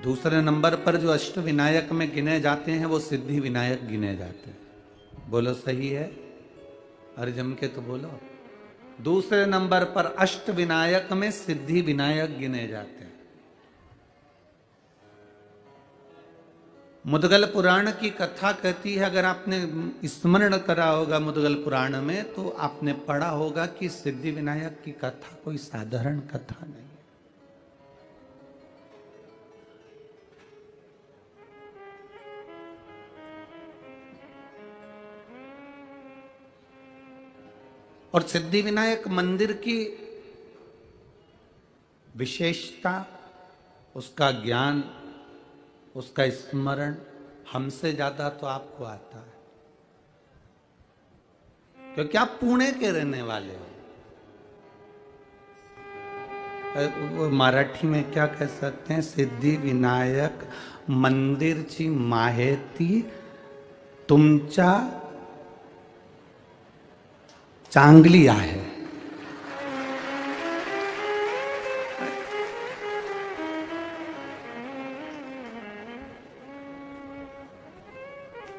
दूसरे नंबर पर जो अष्ट विनायक में गिने जाते हैं वो सिद्धि विनायक गिने जाते हैं। बोलो सही है? अरे जम के तो बोलो। दूसरे नंबर पर अष्ट विनायक में सिद्धि विनायक गिने जाते हैं। मुद्गल पुराण की कथा कहती है, अगर आपने स्मरण करा होगा मुद्गल पुराण में, तो आपने पढ़ा होगा कि सिद्धि विनायक की कथा कोई साधारण कथा नहीं। और सिद्धि विनायक मंदिर की विशेषता, उसका ज्ञान, उसका स्मरण हमसे ज्यादा तो आपको आता है, क्योंकि आप पुणे के रहने वाले हो। वो मराठी में क्या कह सकते हैं? सिद्धि विनायक मंदिरची माहिती तुमच्या चांगली आहे।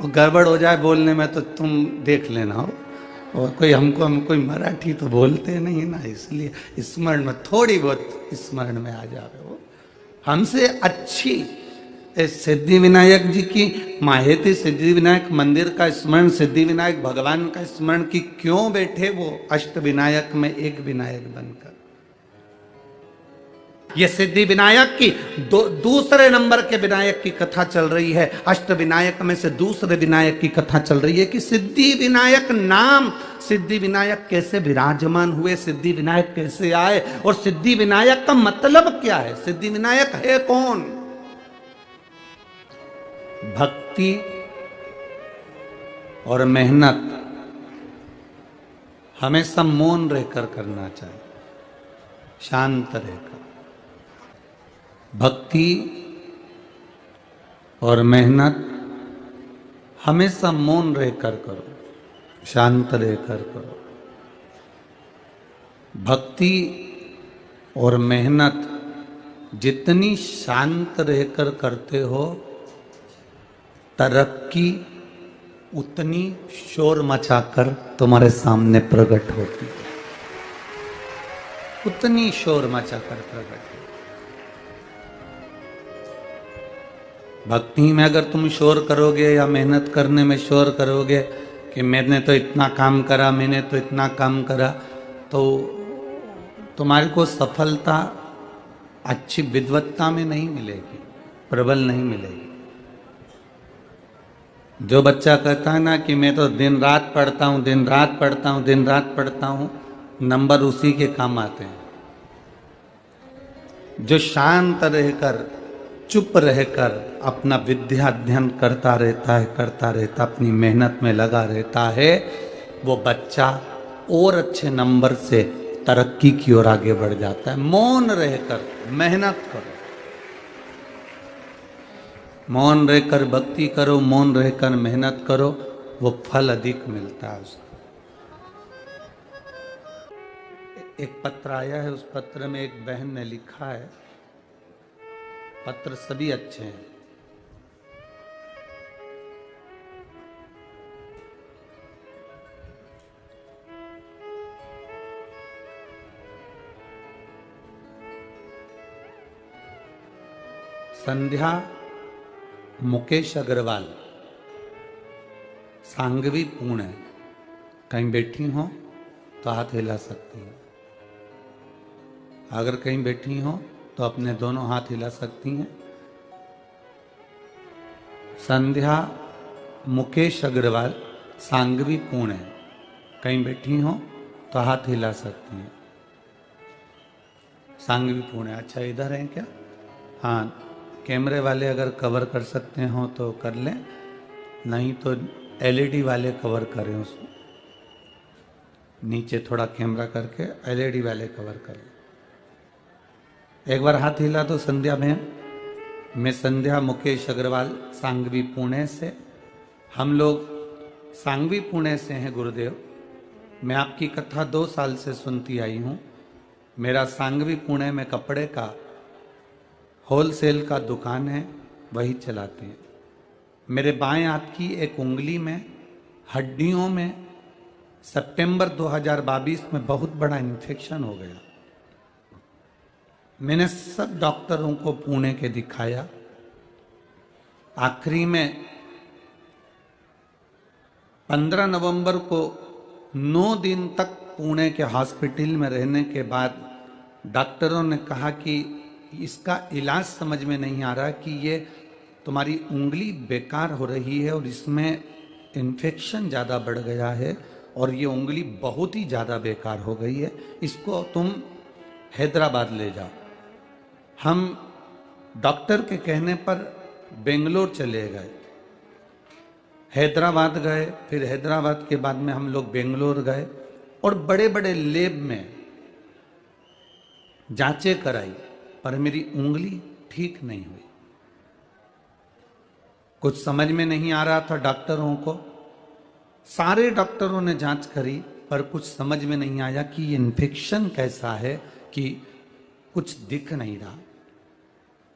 गड़बड़ हो जाए बोलने में तो तुम देख लेना हो। और हम कोई मराठी तो बोलते नहीं ना, इसलिए स्मरण में थोड़ी बहुत स्मरण में आ जावे हो। हमसे अच्छी सिद्धि विनायक जी की माहिती, सिद्धि विनायक मंदिर का स्मरण, सिद्धि विनायक भगवान का स्मरण की क्यों बैठे वो अष्ट विनायक में एक विनायक बनकर। ये सिद्धि विनायक की दूसरे नंबर के विनायक की कथा चल रही है। अष्ट विनायक में से दूसरे विनायक की कथा चल रही है कि सिद्धि विनायक नाम, सिद्धि विनायक कैसे विराजमान हुए, सिद्धि विनायक कैसे आए, और सिद्धि विनायक का मतलब क्या है, सिद्धि विनायक है कौन। भक्ति और मेहनत हमेशा मौन रहकर करना चाहिए, शांत रहकर। भक्ति और मेहनत हमेशा मौन रहकर करो, शांत रहकर करो। भक्ति और मेहनत जितनी शांत रहकर करते हो, तरक्की उतनी शोर मचाकर तुम्हारे सामने प्रकट होती है, उतनी शोर मचाकर प्रकट होती। भक्ति में अगर तुम शोर करोगे या मेहनत करने में शोर करोगे कि मैंने तो इतना काम करा, मैंने तो इतना काम करा, तो तुम्हारे को सफलता अच्छी विद्वत्ता में नहीं मिलेगी, प्रबल नहीं मिलेगी। जो बच्चा कहता है ना कि मैं तो दिन रात पढ़ता हूँ, दिन रात पढ़ता हूँ, दिन रात पढ़ता हूँ, नंबर उसी के काम आते हैं। जो शांत रहकर, चुप रहकर अपना विद्या अध्ययन करता रहता, अपनी मेहनत में लगा रहता है, वो बच्चा और अच्छे नंबर से तरक्की की ओर आगे बढ़ जाता है। मौन रहकर मेहनत करो, मौन रहकर भक्ति करो, मौन रहकर मेहनत करो, वो फल अधिक मिलता है उसको। एक पत्र आया है, उस पत्र में एक बहन ने लिखा है, पत्र सभी अच्छे हैं। संध्या मुकेश अग्रवाल, सांगवी पुणे, कहीं बैठी हो तो हाथ हिला सकती है। अगर कहीं बैठी हो तो अपने दोनों हाथ हिला सकती हैं। संध्या मुकेश अग्रवाल, सांगवी पुणे, कहीं बैठी हो तो हाथ हिला सकती हैं। सांगवी पुणे, अच्छा इधर हैं क्या? हाँ, कैमरे वाले अगर कवर कर सकते हो तो कर लें, नहीं तो एलईडी वाले कवर करें उसको, नीचे थोड़ा कैमरा करके एलईडी वाले कवर करें। एक बार हाथ हिला तो संध्या बहन। मैं संध्या मुकेश अग्रवाल, सांगवी पुणे से। हम लोग सांगवी पुणे से हैं गुरुदेव। मैं आपकी कथा 2 साल से सुनती आई हूँ। मेरा सांगवी पुणे में कपड़े का होलसेल का दुकान है, वही चलाते हैं। मेरे बाएं हाथ की एक उंगली में हड्डियों में सितंबर 2022 में बहुत बड़ा इन्फेक्शन हो गया। मैंने सब डॉक्टरों को पुणे के दिखाया। आखिरी में 15 नवंबर को 9 दिन तक पुणे के हॉस्पिटल में रहने के बाद डॉक्टरों ने कहा कि इसका इलाज समझ में नहीं आ रहा कि ये तुम्हारी उंगली बेकार हो रही है और इसमें इन्फेक्शन ज़्यादा बढ़ गया है और ये उंगली बहुत ही ज़्यादा बेकार हो गई है, इसको तुम हैदराबाद ले जाओ। हम डॉक्टर के कहने पर बेंगलोर चले गए, हैदराबाद गए, फिर हैदराबाद के बाद में हम लोग बेंगलोर गए और बड़े बड़े लैब में जांचें कराई, पर मेरी उंगली ठीक नहीं हुई। कुछ समझ में नहीं आ रहा था डॉक्टरों को। सारे डॉक्टरों ने जांच करी पर कुछ समझ में नहीं आया कि ये इन्फेक्शन कैसा है कि कुछ दिख नहीं रहा।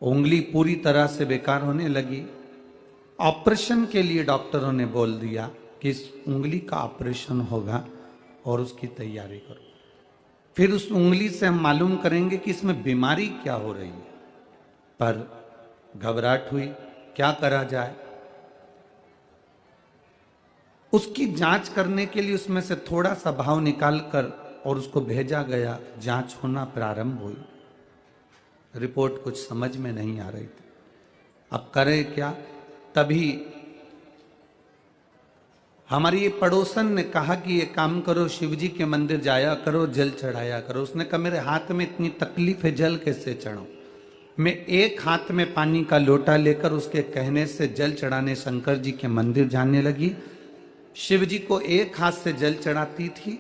उंगली पूरी तरह से बेकार होने लगी। ऑपरेशन के लिए डॉक्टरों ने बोल दिया कि इस उंगली का ऑपरेशन होगा और उसकी तैयारी करो। फिर उस उंगली से हम मालूम करेंगे कि इसमें बीमारी क्या हो रही है। पर घबराहट हुई, क्या करा जाए। उसकी जांच करने के लिए उसमें से थोड़ा सा भाव निकाल कर और उसको भेजा गया। जांच होना प्रारंभ हुई। रिपोर्ट कुछ समझ में नहीं आ रही थी। अब करें क्या। तभी हमारी पड़ोसन ने कहा कि ये काम करो, शिव जी के मंदिर जाया करो, जल चढ़ाया करो। उसने कहा मेरे हाथ में इतनी तकलीफ है, जल कैसे चढ़ाऊं। मैं एक हाथ में पानी का लोटा लेकर उसके कहने से जल चढ़ाने शंकर जी के मंदिर जाने लगी। शिव जी को एक हाथ से जल चढ़ाती थी,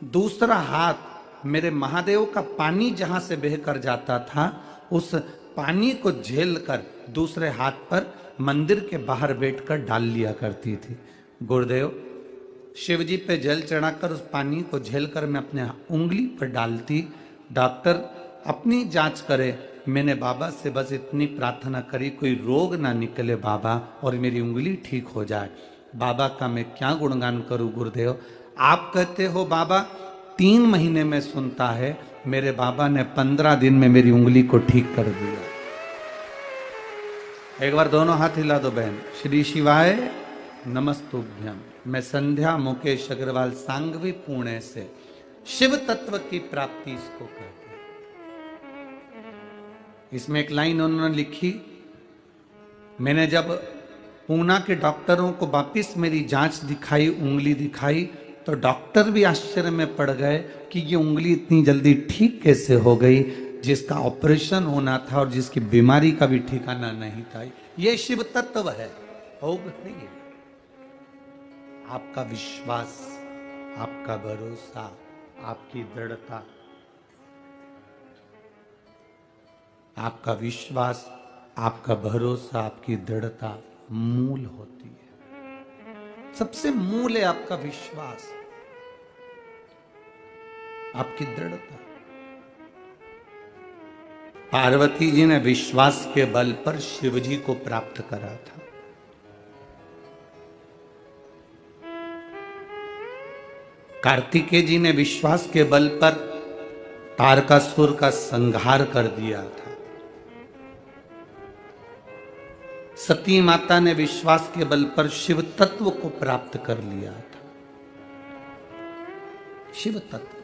दूसरा हाथ मेरे महादेव का पानी जहां से बहकर जाता था उस पानी को झेल कर दूसरे हाथ पर मंदिर के बाहर बैठकर डाल लिया करती थी। गुरुदेव, शिव जी पे जल चढ़ाकर उस पानी को झेलकर मैं अपने उंगली पर डालती। डॉक्टर अपनी जांच करे। मैंने बाबा से बस इतनी प्रार्थना करी, कोई रोग ना निकले बाबा और मेरी उंगली ठीक हो जाए। बाबा का मैं क्या गुणगान करूं गुरुदेव। आप कहते हो बाबा 3 महीने में सुनता है, मेरे बाबा ने 15 दिन में मेरी उंगली को ठीक कर दिया। एक बार दोनों हाथ हिला दो बहन। श्री शिवाय नमस्तुभ्यम। मैं संध्या मुकेश अग्रवाल सांगवी पुणे से। शिव तत्व की प्राप्ति इसको कहते हैं। इसमें एक लाइन उन्होंने लिखी, मैंने जब पूना के डॉक्टरों को वापिस मेरी जांच दिखाई, उंगली दिखाई, तो डॉक्टर भी आश्चर्य में पड़ गए कि ये उंगली इतनी जल्दी ठीक कैसे हो गई, जिसका ऑपरेशन होना था और जिसकी बीमारी का भी ठिकाना नहीं था। ये शिव तत्व है, होगा नहीं है। आपका विश्वास, आपका भरोसा, आपकी दृढ़ता, आपका विश्वास, आपका भरोसा, आपकी दृढ़ता मूल होती है। सबसे मूल है आपका विश्वास, आपकी दृढ़ता। पार्वती जी ने विश्वास के बल पर शिव जी को प्राप्त करा था। कार्तिकेय जी ने विश्वास के बल पर तारकासुर का संहार कर दिया था। सती माता ने विश्वास के बल पर शिव तत्व को प्राप्त कर लिया था। शिव तत्व।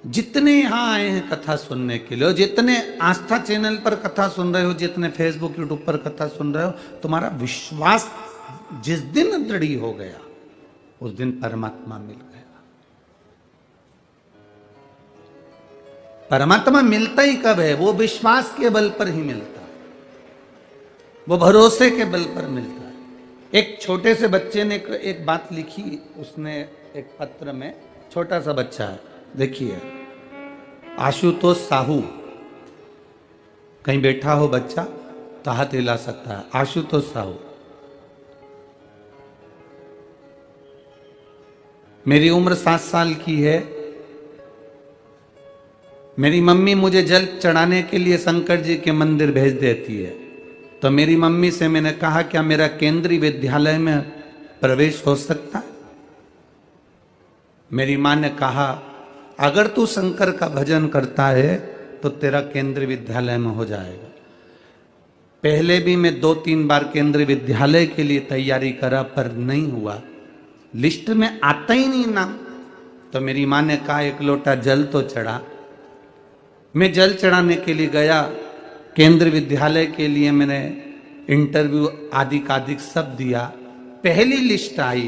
जितने यहां आए हैं कथा सुनने के लिए, जितने आस्था चैनल पर कथा सुन रहे हो, जितने फेसबुक यूट्यूब पर कथा सुन रहे हो, तुम्हारा विश्वास जिस दिन दृढ़ हो गया उस दिन परमात्मा मिल गया। परमात्मा मिलता ही कब है? वो विश्वास के बल पर ही मिलता है, वो भरोसे के बल पर मिलता है। एक छोटे से बच्चे ने एक बात लिखी, उसने एक पत्र में, छोटा सा बच्चा है, देखिए, आशुतोष साहू, कहीं बैठा हो बच्चा तो हाथ हिला सकता है। आशुतोष साहू, मेरी उम्र 7 साल की है। मेरी मम्मी मुझे जल चढ़ाने के लिए शंकर जी के मंदिर भेज देती है, तो मेरी मम्मी से मैंने कहा क्या मेरा केंद्रीय विद्यालय में प्रवेश हो सकता है? मेरी माँ ने कहा अगर तू शंकर का भजन करता है तो तेरा केंद्रीय विद्यालय में हो जाएगा। पहले भी मैं 2-3 बार केंद्रीय विद्यालय के लिए तैयारी करा पर नहीं हुआ, लिस्ट में आता ही नहीं नाम। तो मेरी माँ ने कहा एक लोटा जल तो चढ़ा। मैं जल चढ़ाने के लिए गया, केंद्रीय विद्यालय के लिए मैंने इंटरव्यू आदि कादिक सब दिया, पहली लिस्ट आई,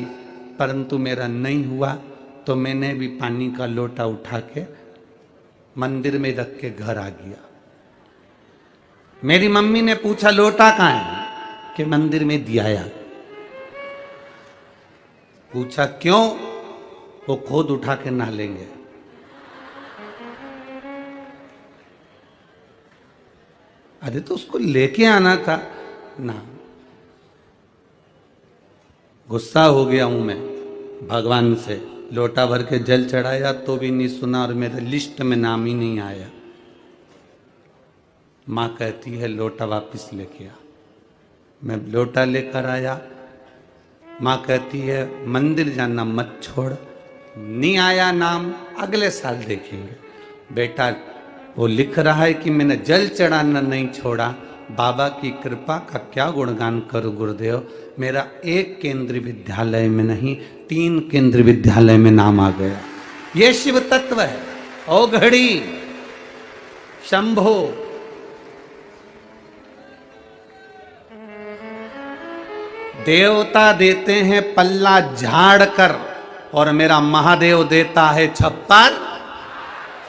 परंतु मेरा नहीं हुआ। तो मैंने भी पानी का लोटा उठा के मंदिर में रख के घर आ गया। मेरी मम्मी ने पूछा लोटा कहाँ है? कि मंदिर में दिया। पूछा क्यों? वो खुद उठा के नहा लेंगे। अरे तो उसको लेके आना था ना। गुस्सा हो गया हूं मैं भगवान से, लोटा भर के जल चढ़ाया तो भी नहीं सुना और मेरे लिस्ट में नाम ही नहीं आया। माँ कहती है लोटा वापस लेके आ। मैं लोटा लेकर आया, माँ कहती है मंदिर जाना मत छोड़, नहीं आया नाम अगले साल देखेंगे। बेटा वो लिख रहा है कि मैंने जल चढ़ाना नहीं छोड़ा, बाबा की कृपा का क्या गुणगान करूं गुरुदेव। मेरा एक केंद्रीय विद्यालय में नहीं 3 केंद्रीय विद्यालय में नाम आ गया। ये शिव तत्व है। ओ घड़ी शंभो, देवता देते हैं पल्ला झाड़ कर और मेरा महादेव देता है छप्पर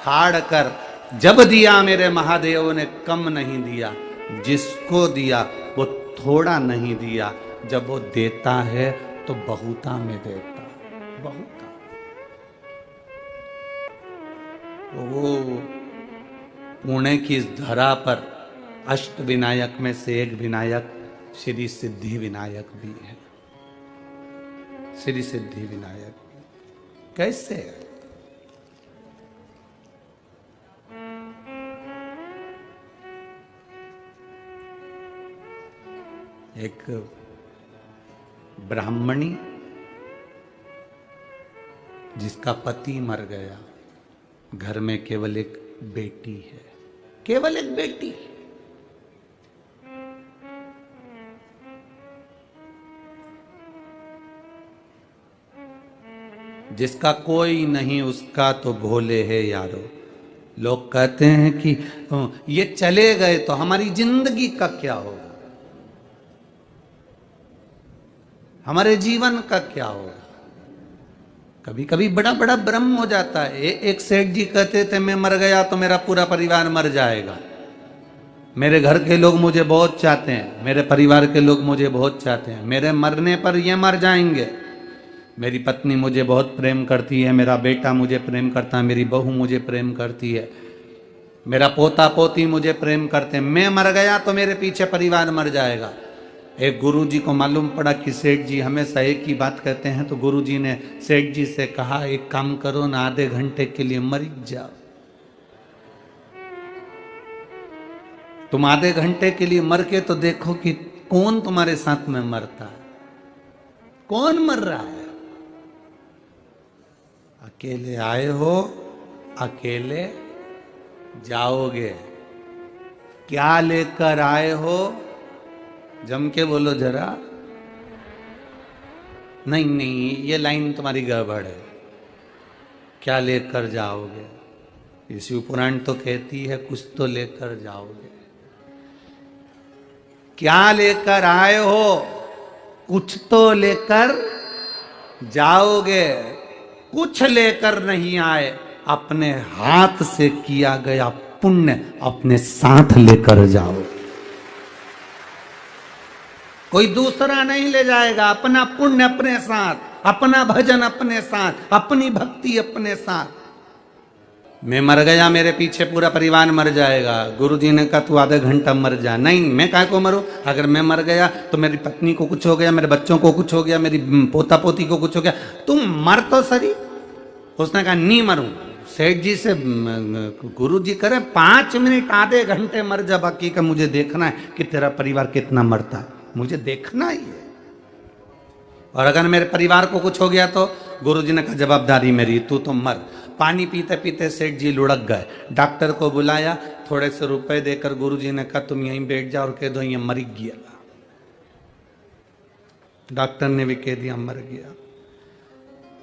फाड़ कर। जब दिया मेरे महादेव ने कम नहीं दिया, जिसको दिया वो थोड़ा नहीं दिया। जब वो देता है तो बहुता में देता, बहुता। वो पुणे की इस धरा पर अष्ट विनायक में से एक विनायक श्री सिद्धि विनायक भी है। श्री सिद्धि विनायक कैसे है? एक ब्राह्मणी जिसका पति मर गया, घर में केवल एक बेटी है, केवल एक बेटी। जिसका कोई नहीं उसका तो भोले है यारो। लोग कहते हैं कि ये चले गए तो हमारी जिंदगी का क्या होगा, हमारे जीवन का क्या होगा। कभी कभी बड़ा बड़ा भ्रम हो जाता है। एक सेठ जी कहते थे मैं मर गया तो मेरा पूरा परिवार मर जाएगा। मेरे घर के लोग मुझे बहुत चाहते हैं, मेरे परिवार के लोग मुझे बहुत चाहते हैं, मेरे मरने पर ये मर जाएंगे। मेरी पत्नी मुझे बहुत प्रेम करती है, मेरा बेटा मुझे प्रेम करता है, मेरी बहू मुझे प्रेम करती है, मेरा पोता पोती मुझे प्रेम करते हैं। मैं मर गया तो मेरे पीछे परिवार मर जाएगा। एक गुरुजी को मालूम पड़ा कि सेठ जी हमेशा एक ही बात कहते हैं, तो गुरुजी ने सेठ जी से कहा एक काम करो ना, आधे घंटे के लिए मर जाओ। तुम आधे घंटे के लिए मर के तो देखो कि कौन तुम्हारे साथ में मरता है, कौन मर रहा है। अकेले आए हो, अकेले जाओगे। क्या लेकर आए हो? जम के बोलो जरा। नहीं नहीं, ये लाइन तुम्हारी गड़बड़ है। क्या लेकर जाओगे? ये शिव पुराण तो कहती है कुछ तो लेकर जाओगे। क्या लेकर आए हो? कुछ तो लेकर जाओगे। कुछ लेकर नहीं आए, अपने हाथ से किया गया पुण्य अपने साथ लेकर जाओ। कोई दूसरा नहीं ले जाएगा, अपना पुण्य अपने साथ, अपना भजन अपने साथ, अपनी भक्ति अपने साथ। मैं मर गया, मेरे पीछे पूरा परिवार मर जाएगा। गुरुजी ने कहा तू आधा घंटा मर जा। नहीं, मैं काहे को मरूं? अगर मैं मर गया तो मेरी पत्नी को कुछ हो गया, मेरे बच्चों को कुछ हो गया, मेरी पोता पोती को कुछ हो गया। तुम मर तो सही। उसने कहा नहीं मरूं, सेठ जी से गुरु जी करें 5 मिनट आधे घंटे मर जा, बाकी का मुझे देखना है कि तेरा परिवार कितना मरता है, मुझे देखना ही है। और अगर मेरे परिवार को कुछ हो गया तो गुरु जी ने कहा जवाबदारी मेरी, तू तो मर। पानी पीते पीते सेठ जी लुढ़क गए, डॉक्टर को बुलाया, थोड़े से रुपए देकर गुरु जी ने कहा तुम यहीं बैठ जाओ और कह दो ये मर गया। डॉक्टर ने भी कह दिया मर गया।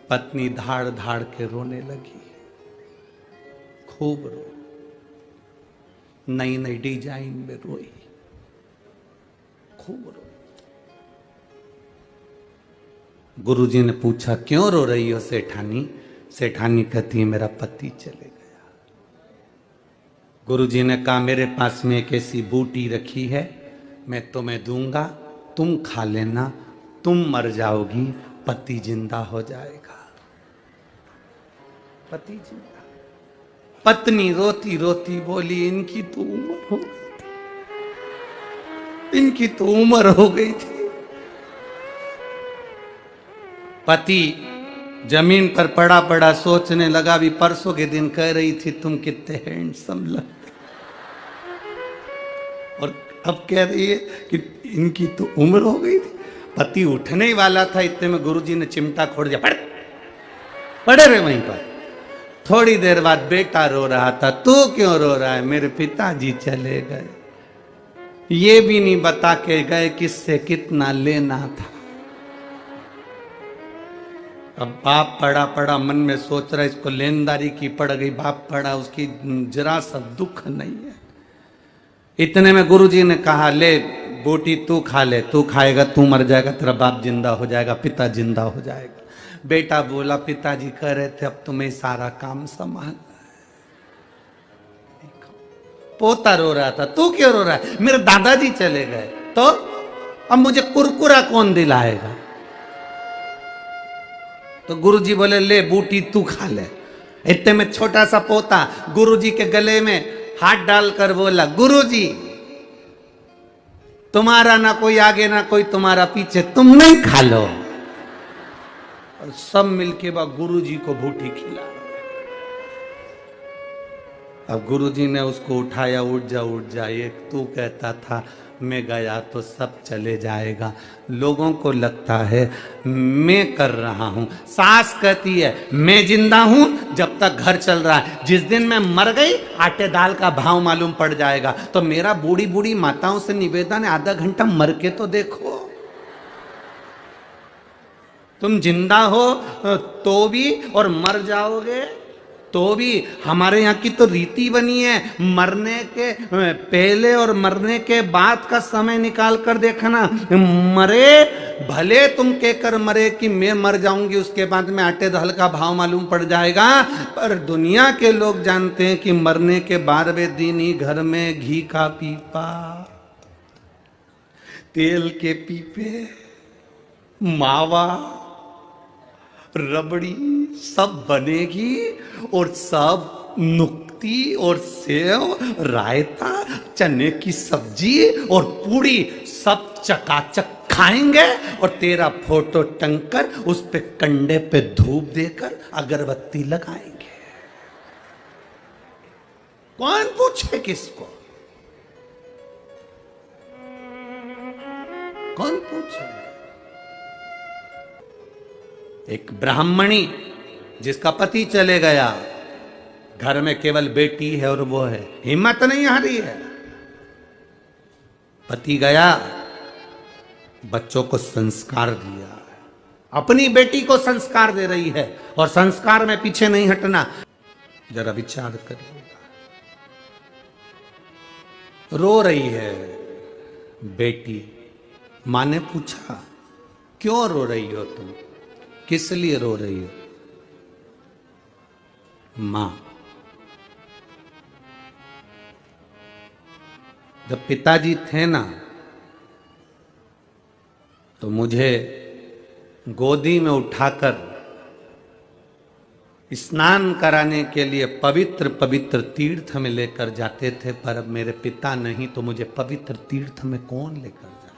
पत्नी धाड़ धाड़ के रोने लगी, खूब रो, नई नई डिजाइन में रोई, खूब रो। गुरुजी ने पूछा क्यों रो रही हो सेठानी? सेठानी कहती है मेरा पति चले गया। गुरुजी ने कहा मेरे पास में एक ऐसी बूटी रखी है, मैं तुम्हें दूंगा, तुम खा लेना, तुम मर जाओगी, पति जिंदा हो जाएगा। पति जिंदा। पत्नी रोती रोती बोली इनकी तो उम्र हो गई थी, इनकी तो उम्र हो गई थी। पति जमीन पर पड़ा पड़ा सोचने लगा, भी परसों के दिन कह रही थी तुम कितने हैंडसम लगते, और अब कह रही है कि इनकी तो उम्र हो गई थी। पति उठने ही वाला था, इतने में गुरुजी ने चिमटा खोड़ दिया, पड़े रहे वहीं पर। थोड़ी देर बाद बेटा रो रहा था, तू क्यों रो रहा है? मेरे पिताजी चले गए, ये भी नहीं बता के गए किससे कितना लेना था। अब बाप पड़ा पड़ा मन में सोच रहा है इसको लेनदारी की पड़ गई, बाप पड़ा उसकी जरा सा दुख नहीं है। इतने में गुरुजी ने कहा ले बूटी तू खा ले, तू खाएगा तू मर जाएगा, तेरा बाप जिंदा हो जाएगा, पिता जिंदा हो जाएगा। बेटा बोला पिताजी कह रहे थे अब तुम्हें सारा काम संभाल। पोता रो रहा था, तू क्यों रो रहा है? मेरे दादाजी चले गए, तो अब मुझे कुरकुरा कौन दिलाएगा? तो गुरुजी बोले ले बूटी तू खा ले। इतने में छोटा सा पोता गुरुजी के गले में हाथ डालकर बोला गुरुजी तुम्हारा ना कोई आगे ना कोई तुम्हारा पीछे, तुम नहीं खा लो। और सब मिलके बा गुरुजी को बूटी खिला। अब गुरुजी ने उसको उठाया, उठ जा उठ जा। एक तू कहता था मैं गया तो सब चले जाएगा, लोगों को लगता है मैं कर रहा हूं। सास कहती है मैं जिंदा हूं जब तक घर चल रहा है, जिस दिन मैं मर गई आटे दाल का भाव मालूम पड़ जाएगा। तो मेरा बूढ़ी बूढ़ी माताओं से निवेदन है आधा घंटा मर के तो देखो। तुम जिंदा हो तो भी और मर जाओगे तो भी। हमारे यहाँ की तो रीति बनी है, मरने के पहले और मरने के बाद का समय निकाल कर देखना। मरे भले तुम कहकर मरे कि मैं मर जाऊंगी, उसके बाद में आटे दाल का भाव मालूम पड़ जाएगा, पर दुनिया के लोग जानते हैं कि मरने के 12वें दिन ही घर में घी का पीपा, तेल के पीपे, मावा, रबड़ी सब बनेगी और सब नुक्ती और सेव, रायता, चने की सब्जी और पूड़ी सब चकाचक खाएंगे। और तेरा फोटो टंगकर उस पे कंडे पे धूप देकर अगरबत्ती लगाएंगे। कौन पूछे किसको? कौन पूछे? एक ब्राह्मणी जिसका पति चले गया, घर में केवल बेटी है और वो है, हिम्मत नहीं हारी है। पति गया, बच्चों को संस्कार दिया, अपनी बेटी को संस्कार दे रही है और संस्कार में पीछे नहीं हटना। जरा विचार करिएगा। रो रही है बेटी। मां ने पूछा क्यों रो रही हो तुम, किस लिए रो रही हो? मां, जब पिताजी थे ना तो मुझे गोदी में उठाकर स्नान कराने के लिए पवित्र पवित्र तीर्थ में लेकर जाते थे, पर अब मेरे पिता नहीं तो मुझे पवित्र तीर्थ में कौन लेकर जाए?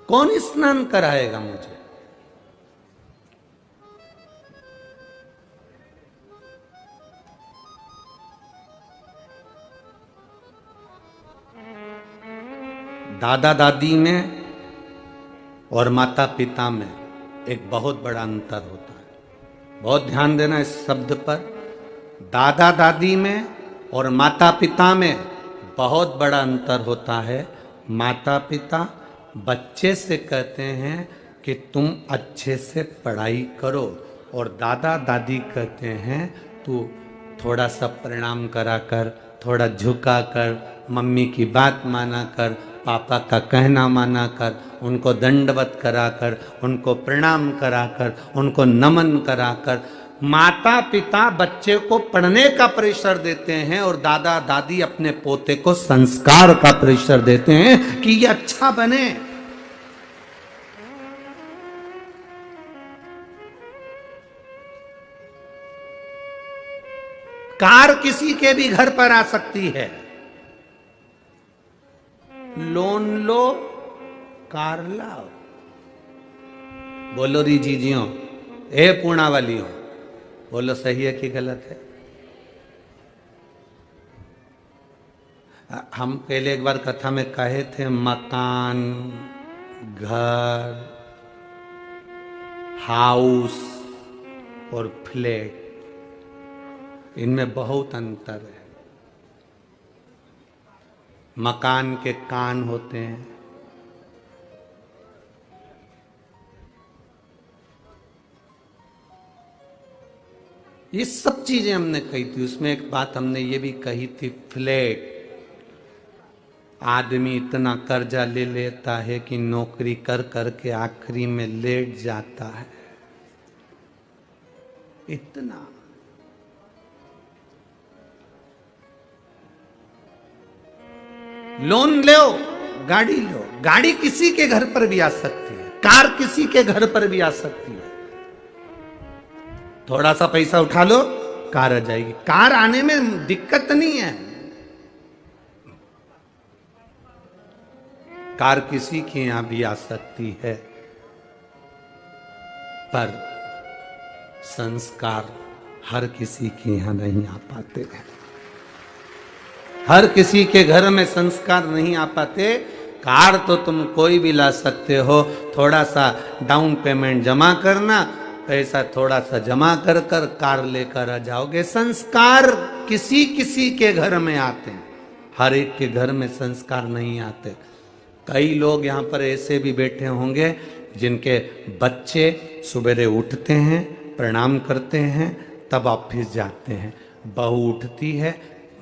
कौन स्नान कराएगा मुझे? दादा दादी में और माता पिता में एक बहुत बड़ा अंतर होता है। बहुत ध्यान देना इस शब्द पर। दादा दादी में और माता पिता में बहुत बड़ा अंतर होता है। माता पिता बच्चे से कहते हैं कि तुम अच्छे से पढ़ाई करो, और दादा दादी कहते हैं तू थोड़ा सा प्रणाम करा कर, थोड़ा झुका कर, मम्मी की बात माना कर, पापा का कहना माना कर, उनको दंडवत करा कर, उनको प्रणाम करा कर, उनको नमन करा कर। माता पिता बच्चे को पढ़ने का प्रेशर देते हैं और दादा दादी अपने पोते को संस्कार का प्रेशर देते हैं कि ये अच्छा बने। कार किसी के भी घर पर आ सकती है। लोन लो, कार लाओ। बोलो री जीजियों, ए पूर्णा वालियों, बोलो सही है कि गलत है? हम पहले एक बार कथा में कहे थे, मकान, घर, हाउस और फ्लैट, इनमें बहुत अंतर है। मकान के कान होते हैं, ये सब चीजें हमने कही थी। उसमें एक बात हमने ये भी कही थी, फ्लैट, आदमी इतना कर्जा ले लेता है कि नौकरी कर करके आखिरी में लेट जाता है। इतना लोन लो, गाड़ी लो। गाड़ी किसी के घर पर भी आ सकती है, कार किसी के घर पर भी आ सकती है। थोड़ा सा पैसा उठा लो, कार आ जाएगी। कार आने में दिक्कत नहीं है। कार किसी के यहां भी आ सकती है, पर संस्कार हर किसी के यहां नहीं आ पाते हैं। हर किसी के घर में संस्कार नहीं आ पाते। कार तो तुम कोई भी ला सकते हो, थोड़ा सा डाउन पेमेंट जमा करना, पैसा थोड़ा सा जमा कर कर कार लेकर आ जाओगे। संस्कार किसी किसी के घर में आते हैं, हर एक के घर में संस्कार नहीं आते। कई लोग यहाँ पर ऐसे भी बैठे होंगे जिनके बच्चे सुबेरे उठते हैं, प्रणाम करते हैं, तब ऑफिस जाते हैं। बहू उठती है,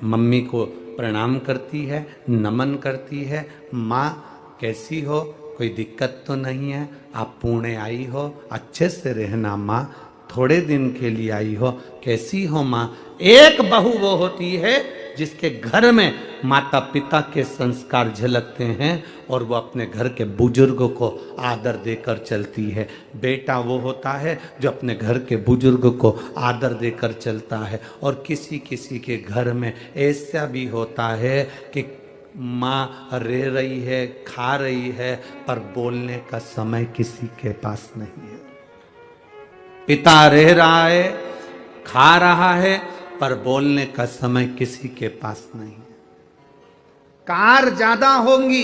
मम्मी को प्रणाम करती है, नमन करती है, माँ कैसी हो, कोई दिक्कत तो नहीं है, आप पुणे आई हो, अच्छे से रहना माँ, थोड़े दिन के लिए आई हो, कैसी हो माँ। एक बहू वो होती है जिसके घर में माता पिता के संस्कार झलकते हैं और वो अपने घर के बुजुर्गों को आदर देकर चलती है। बेटा वो होता है जो अपने घर के बुजुर्गों को आदर देकर चलता है। और किसी किसी के घर में ऐसा भी होता है कि माँ रह रही है, खा रही है, पर बोलने का समय किसी के पास नहीं है। पिता रह रहा है, खा रहा है, पर बोलने का समय किसी के पास नहीं है। कार ज्यादा होंगी,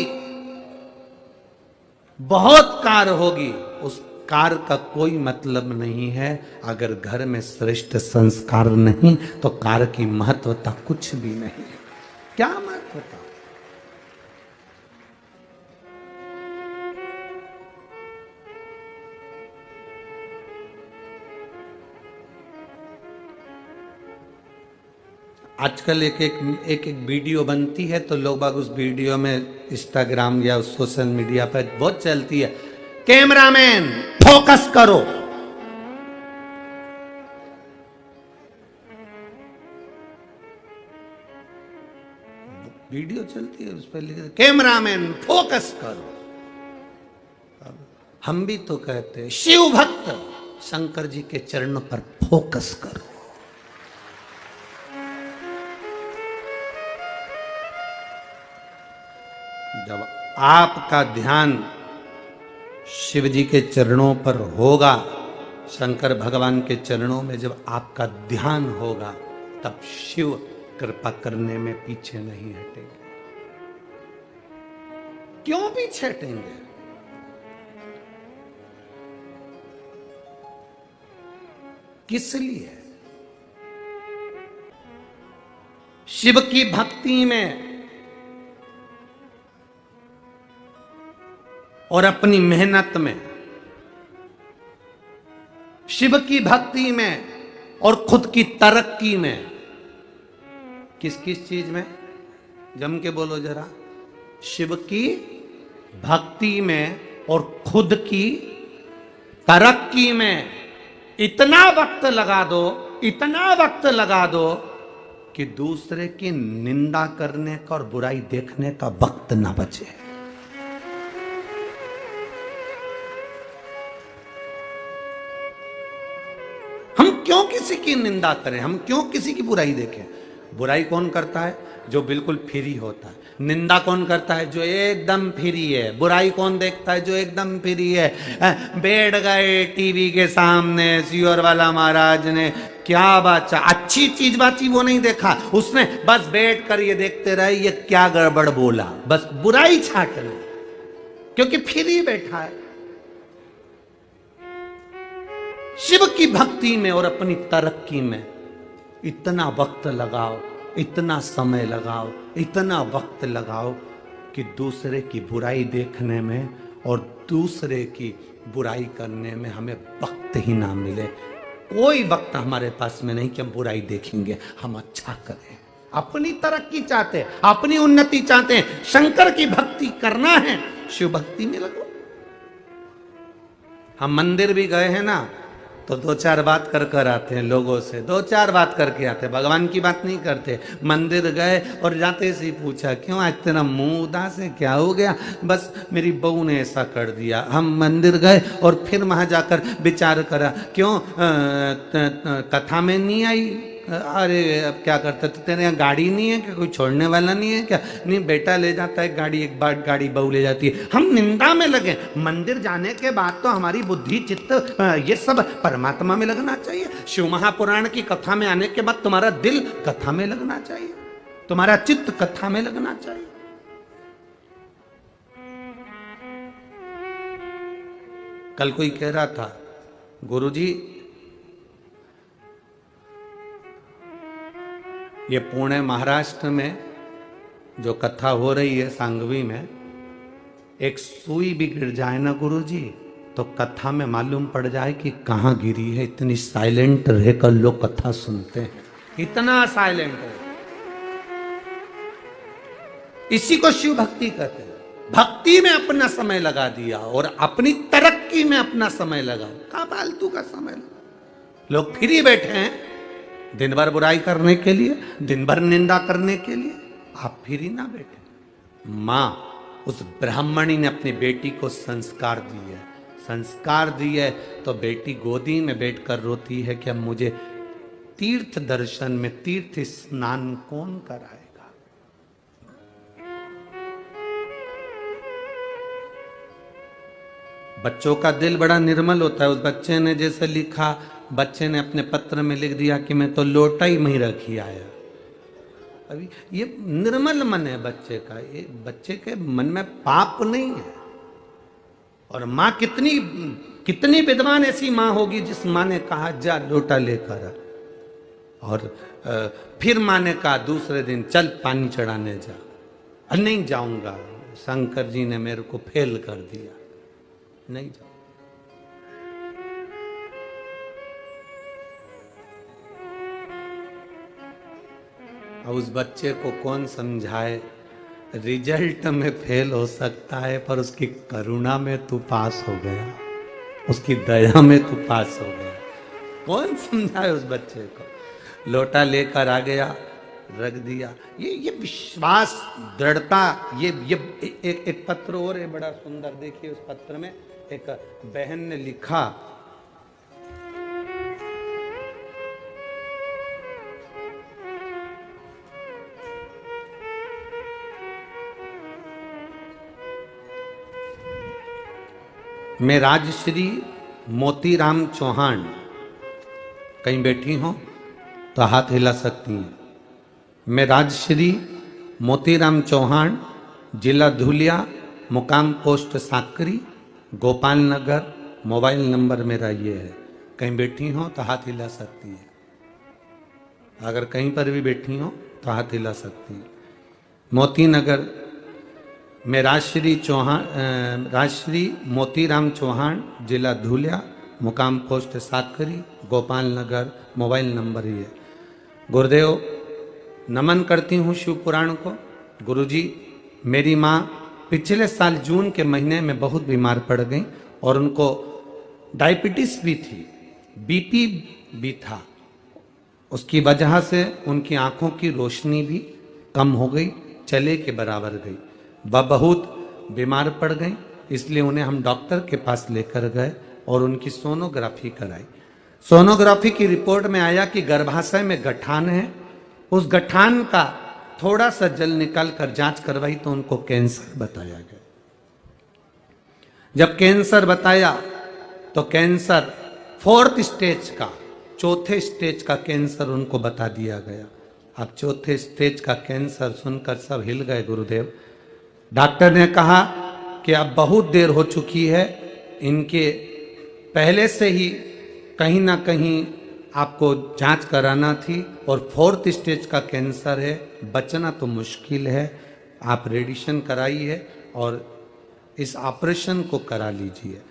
बहुत कार होगी, उस कार का कोई मतलब नहीं है अगर घर में श्रेष्ठ संस्कार नहीं, तो कार की महत्वता कुछ भी नहीं है। क्या महत्वता? आजकल एक वीडियो बनती है तो लोग बाग उस वीडियो में इंस्टाग्राम या सोशल मीडिया पर बहुत चलती है, कैमरामैन फोकस करो। वीडियो चलती है, उस पर लिखा कैमरामैन फोकस करो। हम भी तो कहते हैं शिव भक्त शंकर जी के चरणों पर फोकस करो। जब आपका ध्यान शिव जी के चरणों पर होगा, शंकर भगवान के चरणों में जब आपका ध्यान होगा, तब शिव कृपा करने में पीछे नहीं हटेंगे। क्यों पीछे हटेंगे? किस लिए? शिव की भक्ति में और अपनी मेहनत में, शिव की भक्ति में और खुद की तरक्की में, किस किस चीज में? जम के बोलो जरा। शिव की भक्ति में और खुद की तरक्की में इतना वक्त लगा दो, इतना वक्त लगा दो कि दूसरे की निंदा करने का और बुराई देखने का वक्त ना बचे। हम क्यों किसी की निंदा करें? हम क्यों किसी की बुराई देखें? बुराई कौन करता है? जो बिल्कुल फ्री होता है। निंदा कौन करता है? जो एकदम फ्री है। बुराई कौन देखता है? जो एकदम फ्री है। बैठ गए टीवी के सामने, सियोर वाला महाराज ने क्या बाचा, अच्छी चीज बाची वो नहीं देखा उसने, बस बैठ कर ये देखते रहे ये क्या गड़बड़ बोला, बस बुराई छाटना, क्योंकि फ्री बैठा है। शिव की भक्ति में और अपनी तरक्की में इतना वक्त लगाओ, इतना समय लगाओ, इतना वक्त लगाओ कि दूसरे की बुराई देखने में और दूसरे की बुराई करने में हमें वक्त ही ना मिले। कोई वक्त हमारे पास में नहीं कि हम बुराई देखेंगे, हम अच्छा करें। अपनी तरक्की चाहते हैं, अपनी उन्नति चाहते हैं, शंकर की भक्ति करना है, शिव भक्ति में लगो। हम मंदिर भी गए हैं ना तो दो चार बात कर कर आते हैं लोगों से, दो चार बात करके आते हैं, भगवान की बात नहीं करते। मंदिर गए और जाते से पूछा क्यों आज तेरा मुंह उदास है, क्या हो गया? बस मेरी बहू ने ऐसा कर दिया। हम मंदिर गए और फिर वहां जाकर विचार करा क्यों कथा में नहीं आई? अरे अब क्या करता, तो तेरे यहाँ गाड़ी नहीं है क्या? कोई छोड़ने वाला नहीं है क्या? नहीं, बेटा ले जाता है गाड़ी, एक बार गाड़ी बहू ले जाती है। हम निंदा में लगे। मंदिर जाने के बाद तो हमारी बुद्धि चित्त ये सब परमात्मा में लगना चाहिए। शिव महापुराण की कथा में आने के बाद तुम्हारा दिल कथा में लगना चाहिए, तुम्हारा चित्त कथा में लगना चाहिए। कल कोई कह रहा था गुरुजी ये पुणे महाराष्ट्र में जो कथा हो रही है सांगवी में, एक सुई भी गिर जाए ना गुरुजी तो कथा में मालूम पड़ जाए कि कहाँ गिरी है। इतनी साइलेंट रहकर लोग कथा सुनते हैं, इतना साइलेंट है। इसी को शिव भक्ति कहते हैं। भक्ति में अपना समय लगा दिया और अपनी तरक्की में अपना समय लगा। कहाँ फालतू का समय लगा? लोग फ्री बैठे हैं दिन भर बुराई करने के लिए, दिन भर निंदा करने के लिए। आप फ्री ना बैठे। मां उस ब्राह्मणी ने अपनी बेटी को संस्कार दिए, संस्कार दिए तो बेटी गोदी में बैठकर रोती है कि अब मुझे तीर्थ दर्शन में तीर्थ स्नान कौन कराएगा? बच्चों का दिल बड़ा निर्मल होता है। उस बच्चे ने जैसे लिखा, बच्चे ने अपने पत्र में लिख दिया कि मैं तो लोटा ही में रखी आया। अभी ये निर्मल मन है बच्चे का, ये बच्चे के मन में पाप नहीं है। और माँ कितनी विद्वान ऐसी माँ होगी जिस माँ ने कहा जा लोटा लेकर, और फिर माँ ने कहा दूसरे दिन चल पानी चढ़ाने जा। नहीं जाऊंगा, शंकर जी ने मेरे को फेल कर दिया, नहीं जाऊंगा। उस बच्चे को कौन समझाए? रिजल्ट में फेल हो सकता है पर उसकी करुणा में तू पास हो गया, उसकी दया में तू पास हो गया। कौन समझाए उस बच्चे को? लोटा लेकर आ गया, रख दिया। ये विश्वास, दृढ़ता। ये एक पत्र और है बड़ा सुंदर, देखिए उस पत्र में एक बहन ने लिखा, मैं राजश्री मोतीराम चौहान, कहीं बैठी हो तो हाथ हिला सकती हैं। मैं राजश्री मोतीराम चौहान, जिला धुलिया, मुकाम पोस्ट साकरी, गोपाल नगर। मोबाइल नंबर मेरा ये है। कहीं बैठी हो तो हाथ हिला सकती है, अगर कहीं पर भी बैठी हो तो हाथ हिला सकती है। मोती नगर में राजश्री मोतीराम चौहान, जिला धुलिया, मुकाम पोस्ट साकरी, गोपाल नगर। मोबाइल नंबर ही है। गुरुदेव नमन करती हूँ शिव पुराण को। गुरुजी, मेरी माँ पिछले साल जून के महीने में बहुत बीमार पड़ गई और उनको डायबिटीज भी थी, बीपी भी था। उसकी वजह से उनकी आंखों की रोशनी भी कम हो गई, चले के बराबर गई। वह बहुत बीमार पड़ गई, इसलिए उन्हें हम डॉक्टर के पास लेकर गए और उनकी सोनोग्राफी कराई। सोनोग्राफी की रिपोर्ट में आया कि गर्भाशय में गठान है। उस गठान का थोड़ा सा जल निकाल कर जांच करवाई तो उनको कैंसर बताया गया। जब कैंसर बताया तो कैंसर 4th स्टेज का, चौथे स्टेज का कैंसर उनको बता दिया गया। अब चौथे स्टेज का कैंसर सुनकर सब हिल गए गुरुदेव। डॉक्टर ने कहा कि अब बहुत देर हो चुकी है, इनके पहले से ही कहीं ना कहीं आपको जांच कराना थी और 4th स्टेज का कैंसर है, बचना तो मुश्किल है। आप रेडिएशन कराइए और इस ऑपरेशन को करा लीजिए।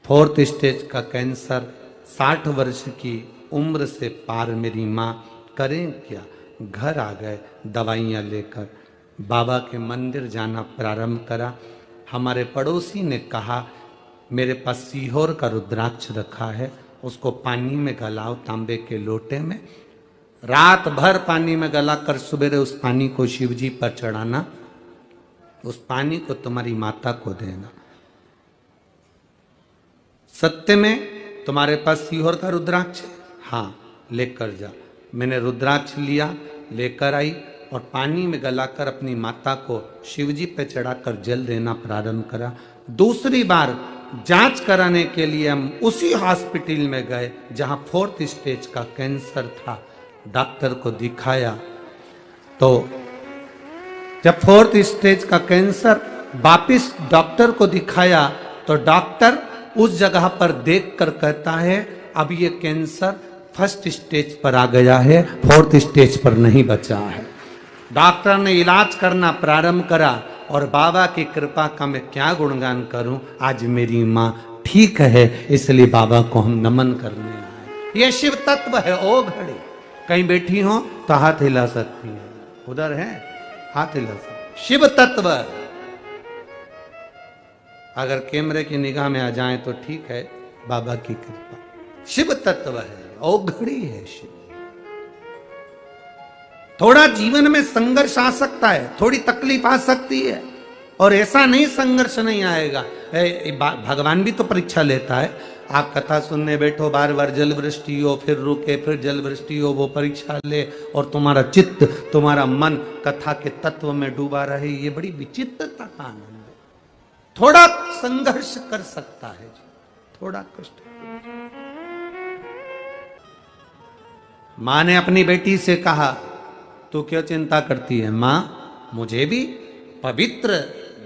4th स्टेज का कैंसर, 60 वर्ष की उम्र से पार मेरी माँ करें क्या। घर आ गए दवाइयाँ लेकर, बाबा के मंदिर जाना प्रारंभ करा। हमारे पड़ोसी ने कहा मेरे पास सीहोर का रुद्राक्ष रखा है, उसको पानी में गलाओ तांबे के लोटे में, रात भर पानी में गलाकर सुबह उस पानी को शिव जी पर चढ़ाना, उस पानी को तुम्हारी माता को देना। सत्य में तुम्हारे पास सीहोर का रुद्राक्ष है? हाँ, लेकर जा। मैंने रुद्राक्ष लिया, लेकर आई और पानी में गलाकर अपनी माता को शिवजी पे चढ़ाकर जल देना प्रारंभ करा। दूसरी बार जांच कराने के लिए हम उसी हॉस्पिटल में गए जहां 4th स्टेज का कैंसर था। डॉक्टर को दिखाया तो जब 4th स्टेज का कैंसर वापिस डॉक्टर को दिखाया तो डॉक्टर उस जगह पर देखकर कहता है अब ये कैंसर 1st स्टेज पर आ गया है, 4th स्टेज पर नहीं बचा है। डॉक्टर ने इलाज करना प्रारंभ करा और बाबा की कृपा का मैं क्या गुणगान करूं। आज मेरी माँ ठीक है, इसलिए बाबा को हम नमन करने आए। ये शिव तत्व है। ओ घड़ी कहीं बैठी हो तो हाथ हिला सकती है, उधर है हाथ हिला सकती। शिव तत्व अगर कैमरे की निगाह में आ जाए तो ठीक है, बाबा की कृपा। शिव तत्व है, ओ घड़ी है शिव। थोड़ा जीवन में संघर्ष आ सकता है, थोड़ी तकलीफ आ सकती है, और ऐसा नहीं संघर्ष नहीं आएगा। भगवान भी तो परीक्षा लेता है। आप कथा सुनने बैठो, बार बार जल वृष्टि हो, फिर रुके, फिर जल वृष्टि हो, वो परीक्षा ले और तुम्हारा चित्त, तुम्हारा मन कथा के तत्व में डूबा रहे। ये बड़ी विचित्रता का आनंद है। थोड़ा संघर्ष कर सकता है, थोड़ा कष्ट। मां ने अपनी बेटी से कहा तू क्यों चिंता करती है मां, मुझे भी पवित्र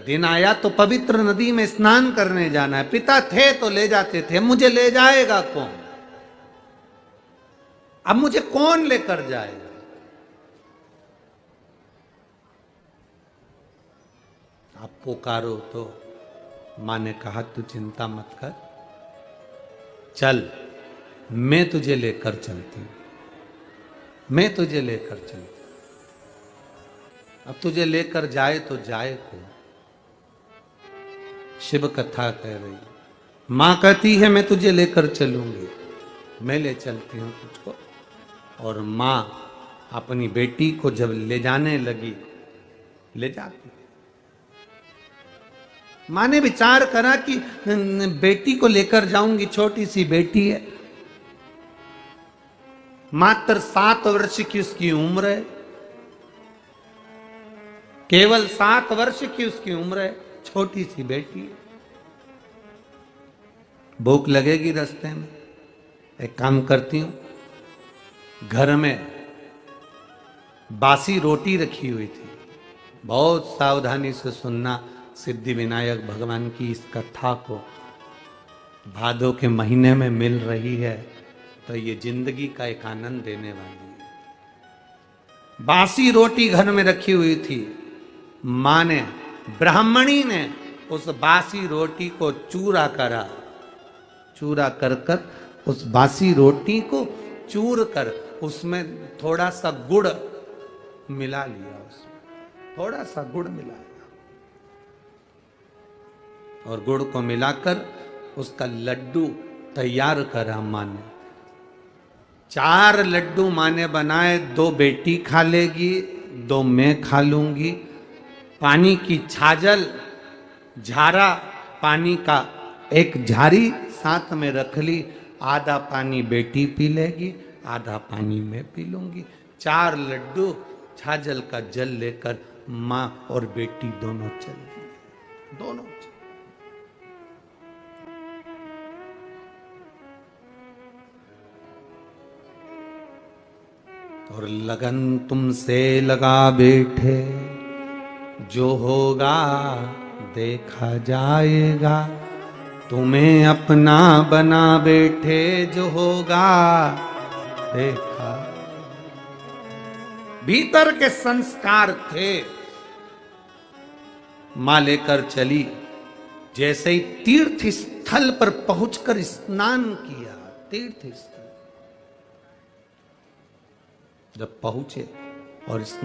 दिन आया तो पवित्र नदी में स्नान करने जाना है। पिता थे तो ले जाते थे, मुझे ले जाएगा कौन? अब मुझे कौन लेकर जाएगा? आप पुकारो तो मां ने कहा तू चिंता मत कर, चल मैं तुझे लेकर चलती हूं, मैं तुझे लेकर चलती। अब तुझे लेकर जाए तो जाए को। शिव कथा कह रही, मां कहती है मैं तुझे लेकर चलूंगी, मैं ले चलती हूं तुझको। और मां अपनी बेटी को जब ले जाने लगी, ले जाती। मां ने विचार करा कि बेटी को लेकर जाऊंगी, छोटी सी बेटी है, मात्र 7 वर्ष की उसकी उम्र है, केवल 7 वर्ष की उसकी उम्र है, छोटी सी बेटी। भूख लगेगी रास्ते में, एक काम करती हूं, घर में बासी रोटी रखी हुई थी, बहुत सावधानी से सुनना, सिद्धि विनायक भगवान की इस कथा को भादों के महीने में मिल रही है तो ये जिंदगी का एक आनंद देने वाली है। बासी रोटी घर में रखी हुई थी, मां ने, ब्राह्मणी ने उस बासी रोटी को चूरा करा, चूरा कर कर उस बासी रोटी को चूर कर उसमें थोड़ा सा गुड़ मिला लिया, उसमें थोड़ा सा गुड़ मिलाया और गुड़ को मिलाकर उसका लड्डू तैयार करा मां ने। 4 लड्डू मां ने बनाए, 2 बेटी खा लेगी, 2 मैं खा लूंगी। पानी की छाजल, झारा पानी का एक झारी साथ में रख ली, आधा पानी बेटी पी लेगी, आधा पानी मैं पी लूंगी। 4 लड्डू छाजल का जल लेकर मां और बेटी दोनों चल दिए, दोनों चल। और लगन तुमसे लगा बैठे, जो होगा देखा जाएगा। तुम्हें अपना बना बैठे, जो होगा देखा। भीतर के संस्कार थे, मां लेकर चली। जैसे ही तीर्थ स्थल पर पहुंचकर स्नान किया, तीर्थ स्थल जब पहुंचे और स्नान